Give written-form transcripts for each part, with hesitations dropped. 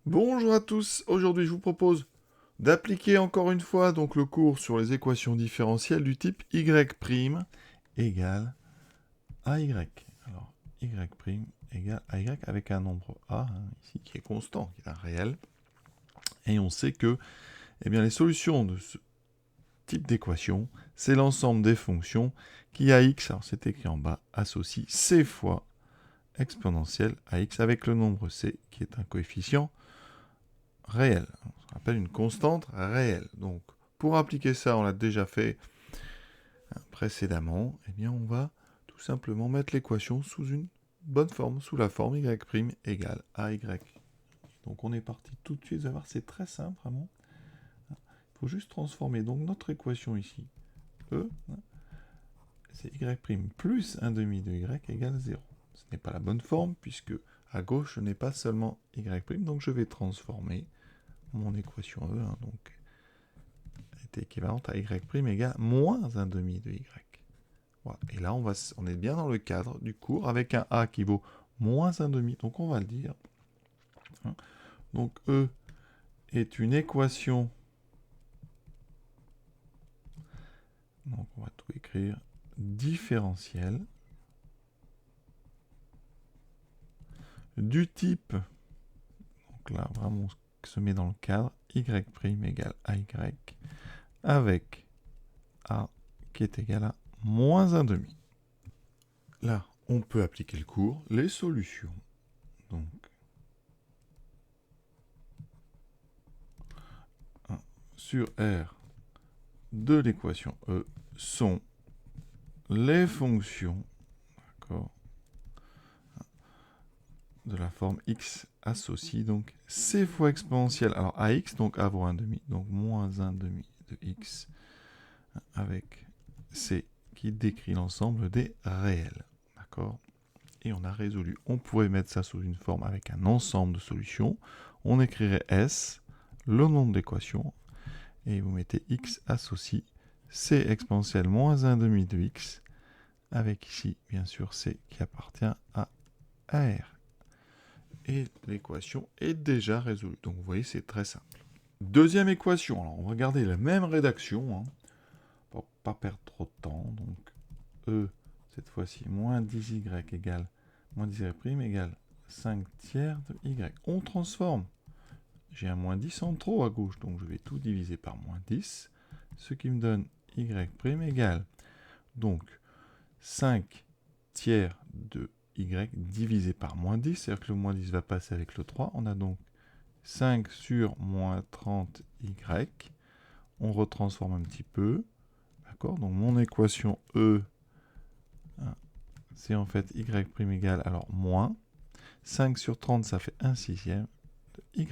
Bonjour à tous, aujourd'hui je vous propose d'appliquer encore une fois donc le cours sur les équations différentielles du type y' égale AY. Alors y' égale AY avec un nombre A ici qui est constant, qui est un réel. Et on sait que les solutions de ce type d'équation, c'est l'ensemble des fonctions qui à x, alors c'est écrit en bas, associe c fois exponentielle à x avec le nombre c qui est un coefficient réel. On appelle une constante réelle. Donc, pour appliquer ça, on l'a déjà fait précédemment, on va tout simplement mettre l'équation sous une bonne forme, sous la forme y' égale AY. Donc, on est parti tout de suite, vous allez voir, c'est très simple, vraiment. Il faut juste transformer donc notre équation ici, E, c'est y' plus 1 demi de y égale 0. Ce n'est pas la bonne forme, puisque à gauche, je n'ai pas seulement y', donc je vais transformer mon équation E, donc est équivalente à y' égale moins 1 demi de y. Voilà. Et là, on est bien dans le cadre du cours avec un a qui vaut moins 1 demi. Donc, on va le dire. Donc, E est une équation. Donc, on va tout écrire. Différentielle. Du type. Donc là, vraiment, on se met dans le cadre. Y' égale AY. Avec A qui est égal à moins 1 demi. Là, on peut appliquer le cours. Les solutions. Donc, sur R de l'équation E sont les fonctions de la forme x associe donc c fois exponentielle. Alors ax, donc a vaut 1 demi, donc moins 1 demi de x avec c qui décrit l'ensemble des réels. D'accord? Et on a résolu. On pourrait mettre ça sous une forme avec un ensemble de solutions. On écrirait S, le nom de l'équation, et vous mettez x associe c exponentielle moins 1 demi de x, avec ici, bien sûr, c qui appartient à R. Et l'équation est déjà résolue. Donc vous voyez, c'est très simple. Deuxième équation. Alors on va garder la même rédaction, pour pas perdre trop de temps. Donc E, cette fois-ci, moins 10y égale moins 10y' égale 5 tiers de y. On transforme. J'ai un moins 10 en trop à gauche, donc je vais tout diviser par moins 10, ce qui me donne y' égale donc 5 tiers de y divisé par moins 10, c'est-à-dire que le moins 10 va passer avec le 3. On a donc 5 sur moins 30y. On retransforme un petit peu. D'accord? Donc mon équation E, c'est en fait y' égale, alors moins. 5 sur 30, ça fait 1 sixième de y.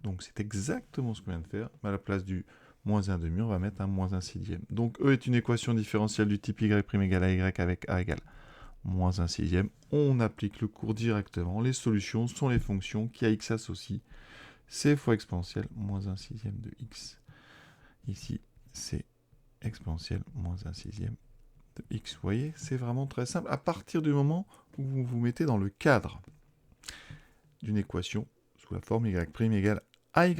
Donc c'est exactement ce qu'on vient de faire. Mais à la place du moins 1 demi, on va mettre un moins 1 sixième. Donc E est une équation différentielle du type y' égale à y avec a égale moins 1 sixième. On applique le cours directement. Les solutions sont les fonctions qui à x associent c fois exponentielle moins 1 sixième de x. Ici, c'est exponentielle moins 1 sixième de x. Vous voyez, c'est vraiment très simple à partir du moment où vous vous mettez dans le cadre d'une équation sous la forme y' égale à y.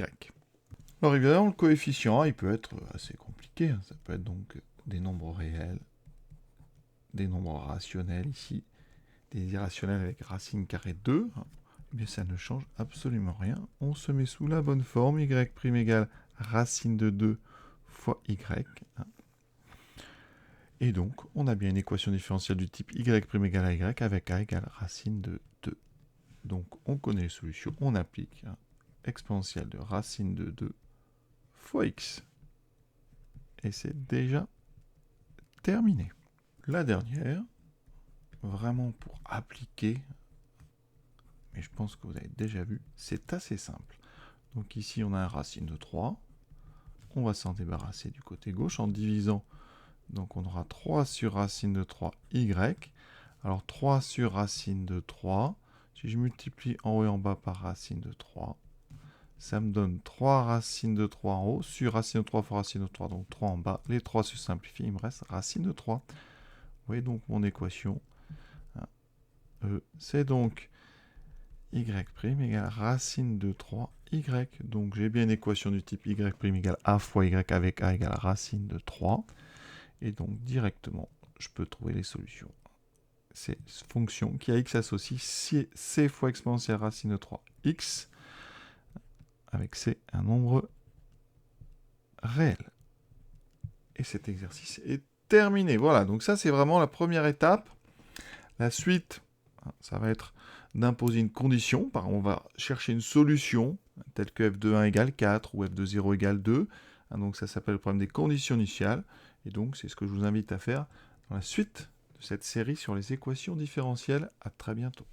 Alors évidemment, le coefficient A, il peut être assez compliqué. Ça peut être donc des nombres réels, des nombres rationnels ici, des irrationnels avec racine carrée 2. Eh bien, ça ne change absolument rien. On se met sous la bonne forme, y' égale racine de 2 fois y. Et donc, on a bien une équation différentielle du type y' égale à y avec a égale racine de 2. Donc, on connaît les solutions, on applique exponentielle de racine de 2 fois x. Et c'est déjà terminé. La dernière, vraiment pour appliquer, mais je pense que vous avez déjà vu, c'est assez simple. Donc ici, on a un racine de 3. On va s'en débarrasser du côté gauche en divisant. Donc on aura 3 sur racine de 3 y. Alors 3 sur racine de 3, si je multiplie en haut et en bas par racine de 3, ça me donne 3 racines de 3 en haut sur racine de 3 fois racine de 3, donc 3 en bas. Les 3 se simplifient, il me reste racine de 3. Vous voyez donc mon équation. C'est donc y' égale racine de 3y. Donc j'ai bien une équation du type y' égale a fois y avec a égale racine de 3. Et donc directement, je peux trouver les solutions. C'est une fonction qui a x associe c fois exponentielle racine de 3x, avec c un nombre réel. Et cet exercice est terminé. Voilà, donc ça c'est vraiment la première étape. La suite, ça va être d'imposer une condition. On va chercher une solution, telle que f de 1 égale 4 ou f de 0 égale 2. Donc ça s'appelle le problème des conditions initiales. Et donc c'est ce que je vous invite à faire dans la suite de cette série sur les équations différentielles. À très bientôt.